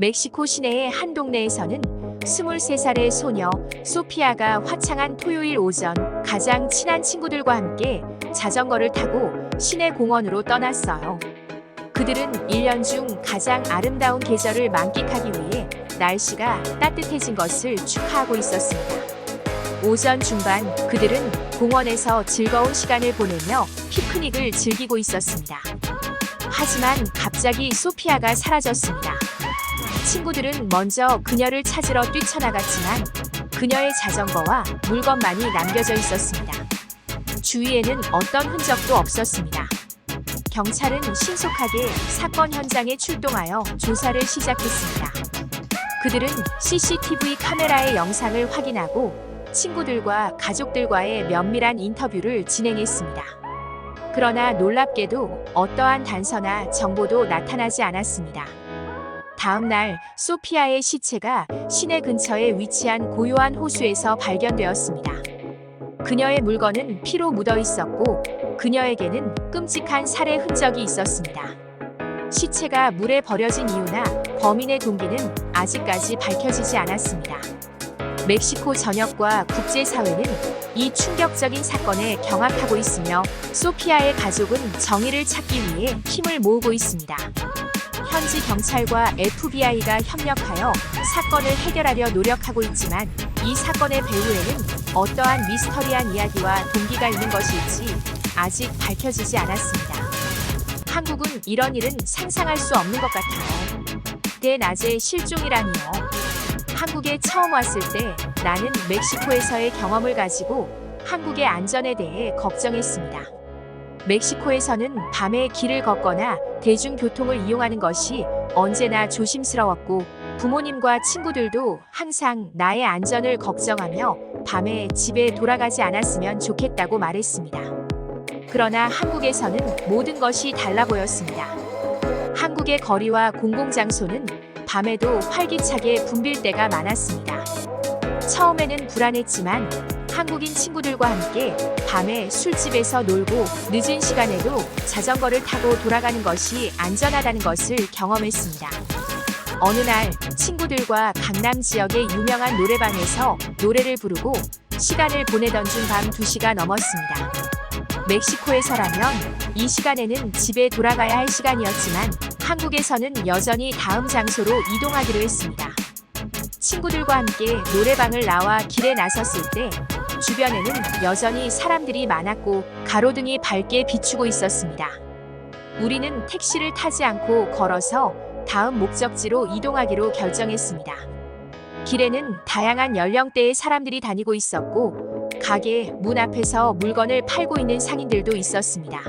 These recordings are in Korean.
멕시코 시내의 한 동네에서는 23살의 소녀 소피아가 화창한 토요일 오전 가장 친한 친구들과 함께 자전거를 타고 시내 공원으로 떠났어요. 그들은 1년 중 가장 아름다운 계절을 만끽하기 위해 날씨가 따뜻해진 것을 축하하고 있었습니다. 오전 중반 그들은 공원에서 즐거운 시간을 보내며 피크닉을 즐기고 있었습니다. 하지만 갑자기 소피아가 사라졌습니다. 친구들은 먼저 그녀를 찾으러 뛰쳐나갔지만 그녀의 자전거와 물건만이 남겨져 있었습니다. 주위에는 어떤 흔적도 없었습니다. 경찰은 신속하게 사건 현장에 출동하여 조사를 시작했습니다. 그들은 CCTV 카메라의 영상을 확인하고 친구들과 가족들과의 면밀한 인터뷰를 진행했습니다. 그러나 놀랍게도 어떠한 단서나 정보도 나타나지 않았습니다. 다음 날 소피아의 시체가 시내 근처에 위치한 고요한 호수에서 발견되었습니다. 그녀의 물건은 피로 묻어 있었고 그녀에게는 끔찍한 살해 흔적이 있었습니다. 시체가 물에 버려진 이유나 범인의 동기는 아직까지 밝혀지지 않았습니다. 멕시코 전역과 국제사회는 이 충격적인 사건에 경악하고 있으며 소피아의 가족은 정의를 찾기 위해 힘을 모으고 있습니다. 현지 경찰과 FBI가 협력하여 사건을 해결하려 노력하고 있지만 이 사건의 배후에는 어떠한 미스터리한 이야기와 동기가 있는 것일지 아직 밝혀지지 않았습니다. 한국은 이런 일은 상상할 수 없는 것 같아요. 그때 낮에 실종이라니요. 한국에 처음 왔을 때 나는 멕시코에서의 경험을 가지고 한국의 안전에 대해 걱정했습니다. 멕시코에서는 밤에 길을 걷거나 대중교통을 이용하는 것이 언제나 조심스러웠고 부모님과 친구들도 항상 나의 안전을 걱정하며 밤에 집에 돌아가지 않았으면 좋겠다고 말했습니다. 그러나 한국에서는 모든 것이 달라 보였습니다. 한국의 거리와 공공장소는 밤에도 활기차게 붐빌 때가 많았습니다. 처음에는 불안했지만 한국인 친구들과 함께 밤에 술집에서 놀고 늦은 시간에도 자전거를 타고 돌아가는 것이 안전하다는 것을 경험했습니다. 어느 날 친구들과 강남 지역의 유명한 노래방에서 노래를 부르고 시간을 보내던 중 밤 2시가 넘었습니다. 멕시코에서라면 이 시간에는 집에 돌아가야 할 시간이었지만 한국에서는 여전히 다음 장소로 이동하기로 했습니다. 친구들과 함께 노래방을 나와 길에 나섰을 때 주변에는 여전히 사람들이 많았고 가로등이 밝게 비추고 있었습니다. 우리는 택시를 타지 않고 걸어서 다음 목적지로 이동하기로 결정했습니다. 길에는 다양한 연령대의 사람들이 다니고 있었고 가게 문 앞에서 물건을 팔고 있는 상인들도 있었습니다.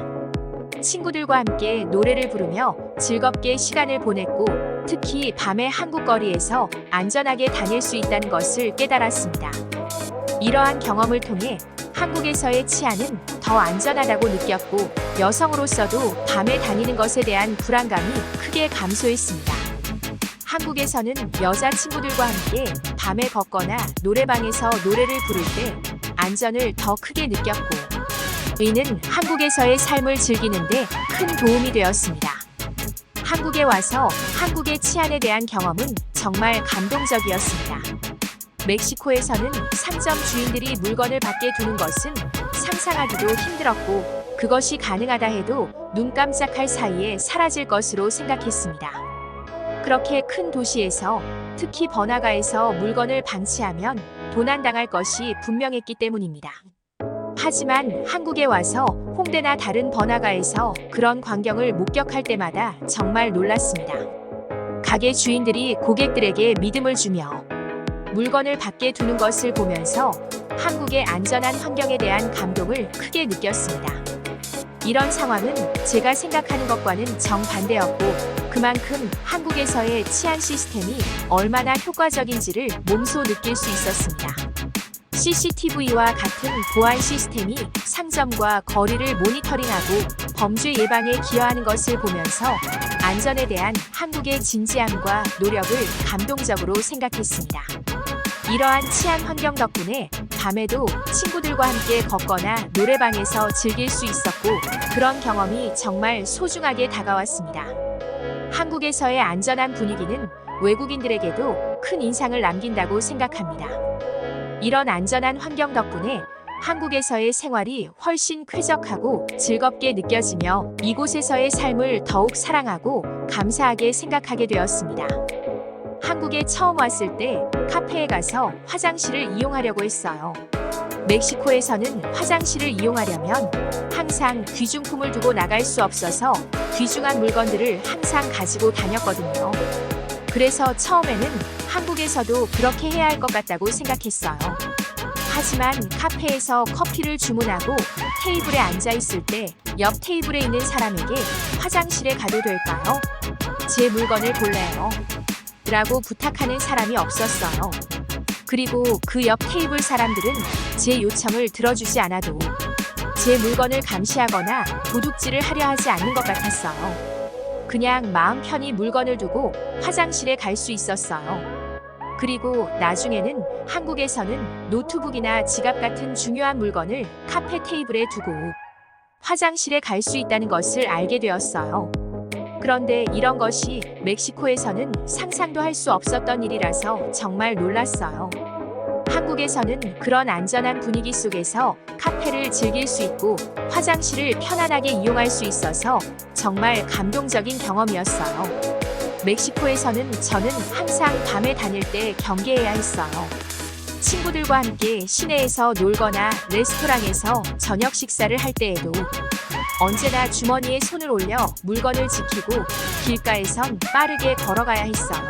친구들과 함께 노래를 부르며 즐겁게 시간을 보냈고 특히 밤의 한국 거리에서 안전하게 다닐 수 있다는 것을 깨달았습니다. 이러한 경험을 통해 한국에서의 치안은 더 안전하다고 느꼈고 여성으로서도 밤에 다니는 것에 대한 불안감이 크게 감소했습니다. 한국에서는 여자친구들과 함께 밤에 걷거나 노래방에서 노래를 부를 때 안전을 더 크게 느꼈고 이는 한국에서의 삶을 즐기는데 큰 도움이 되었습니다. 한국에 와서 한국의 치안에 대한 경험은 정말 감동적이었습니다. 멕시코에서는 상점 주인들이 물건을 밖에 두는 것은 상상하기도 힘들었고 그것이 가능하다 해도 눈 깜짝할 사이에 사라질 것으로 생각했습니다. 그렇게 큰 도시에서 특히 번화가에서 물건을 방치하면 도난당할 것이 분명했기 때문입니다. 하지만 한국에 와서 홍대나 다른 번화가에서 그런 광경을 목격할 때마다 정말 놀랐습니다. 가게 주인들이 고객들에게 믿음을 주며 물건을 밖에 두는 것을 보면서 한국의 안전한 환경에 대한 감동을 크게 느꼈습니다. 이런 상황은 제가 생각하는 것과는 정반대였고 그만큼 한국에서의 치안 시스템이 얼마나 효과적인지를 몸소 느낄 수 있었습니다. CCTV와 같은 보안 시스템이 상점과 거리를 모니터링하고 범죄 예방에 기여하는 것을 보면서 안전에 대한 한국의 진지함과 노력을 감동적으로 생각했습니다. 이러한 치안 환경 덕분에 밤에도 친구들과 함께 걷거나 노래방에서 즐길 수 있었고 그런 경험이 정말 소중하게 다가왔습니다. 한국에서의 안전한 분위기는 외국인들에게도 큰 인상을 남긴다고 생각합니다. 이런 안전한 환경 덕분에 한국에서의 생활이 훨씬 쾌적하고 즐겁게 느껴지며 이곳에서의 삶을 더욱 사랑하고 감사하게 생각하게 되었습니다. 한국에 처음 왔을 때 카페에 가서 화장실을 이용하려고 했어요. 멕시코에서는 화장실을 이용하려면 항상 귀중품을 두고 나갈 수 없어서 귀중한 물건들을 항상 가지고 다녔거든요. 그래서 처음에는 한국에서도 그렇게 해야 할 것 같다고 생각했어요. 하지만 카페에서 커피를 주문하고 테이블에 앉아 있을 때 옆 테이블에 있는 사람에게 화장실에 가도 될까요? 제 물건을 볼래요? 라고 부탁하는 사람이 없었어요. 그리고 그 옆 테이블 사람들은 제 요청을 들어주지 않아도 제 물건을 감시하거나 도둑질을 하려 하지 않는 것 같았어요. 그냥 마음 편히 물건을 두고 화장실에 갈 수 있었어요. 그리고 나중에는 한국에서는 노트북이나 지갑 같은 중요한 물건을 카페 테이블에 두고 화장실에 갈 수 있다는 것을 알게 되었어요. 그런데 이런 것이 멕시코에서는 상상도 할 수 없었던 일이라서 정말 놀랐어요. 한국에서는 그런 안전한 분위기 속에서 카페를 즐길 수 있고 화장실을 편안하게 이용할 수 있어서 정말 감동적인 경험이었어요. 멕시코에서는 저는 항상 밤에 다닐 때 경계해야 했어요. 친구들과 함께 시내에서 놀거나 레스토랑에서 저녁 식사를 할 때에도 언제나 주머니에 손을 올려 물건을 지키고 길가에선 빠르게 걸어가야 했어요.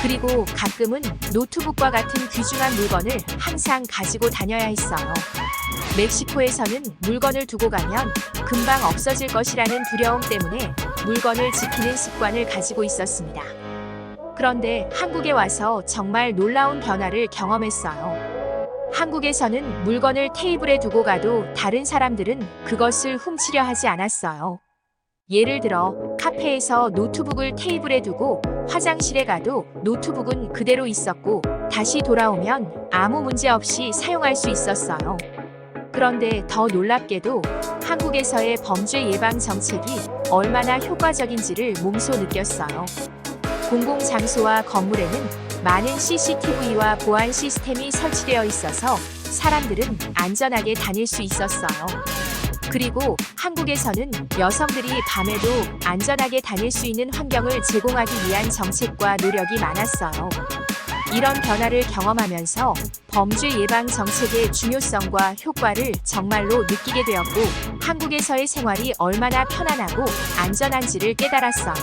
그리고 가끔은 노트북과 같은 귀중한 물건을 항상 가지고 다녀야 했어요. 멕시코에서는 물건을 두고 가면 금방 없어질 것이라는 두려움 때문에 물건을 지키는 습관을 가지고 있었습니다. 그런데 한국에 와서 정말 놀라운 변화를 경험했어요. 한국에서는 물건을 테이블에 두고 가도 다른 사람들은 그것을 훔치려 하지 않았어요. 예를 들어 카페에서 노트북을 테이블에 두고 화장실에 가도 노트북은 그대로 있었고 다시 돌아오면 아무 문제 없이 사용할 수 있었어요. 그런데 더 놀랍게도 한국에서의 범죄 예방 정책이 얼마나 효과적인지를 몸소 느꼈어요. 공공장소와 건물에는 많은 CCTV와 보안 시스템이 설치되어 있어서 사람들은 안전하게 다닐 수 있었어요. 그리고 한국에서는 여성들이 밤에도 안전하게 다닐 수 있는 환경을 제공하기 위한 정책과 노력이 많았어요. 이런 변화를 경험하면서 범죄 예방 정책의 중요성과 효과를 정말로 느끼게 되었고 한국에서의 생활이 얼마나 편안하고 안전한지를 깨달았어요.